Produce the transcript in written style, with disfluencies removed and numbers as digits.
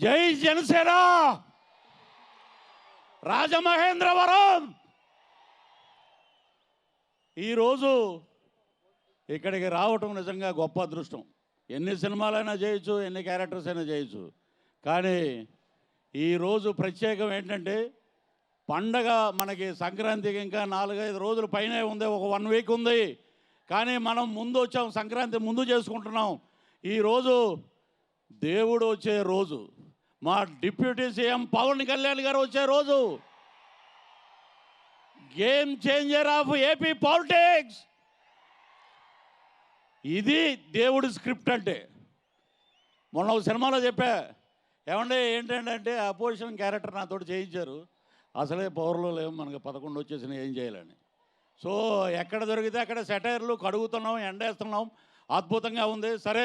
జై జనసేన రాజమహేంద్రవరం. ఈరోజు ఇక్కడికి రావటం నిజంగా గొప్ప అదృష్టం. ఎన్ని సినిమాలైనా చేయొచ్చు, ఎన్ని క్యారెక్టర్స్ అయినా చేయొచ్చు, కానీ ఈరోజు ప్రత్యేకం ఏంటంటే పండగ మనకి సంక్రాంతికి ఇంకా 4-5 రోజుల పైనే ఉంది, ఒక 1 వీక్ ఉంది. కానీ మనం ముందు వచ్చాం, సంక్రాంతి ముందు చేసుకుంటున్నాం. ఈరోజు దేవుడు వచ్చే రోజు, మా డిప్యూటీ సీఎం పవన్ కళ్యాణ్ గారు వచ్చే రోజు, game changer of AP politics. ఇది దేవుడి స్క్రిప్ట్ అంటే. మొన్న ఒక సినిమాలో చెప్పా, ఏమంటే ఏంటంటే అపోజిషన్ క్యారెక్టర్ నాతో చేయించారు, అసలే పవర్లో లేవు, మనకి 11 వచ్చేసినా ఏం చేయాలని. సో ఎక్కడ దొరికితే అక్కడ సెటైర్లు కడుగుతున్నాం, ఎండేస్తున్నాం, అద్భుతంగా ఉంది. సరే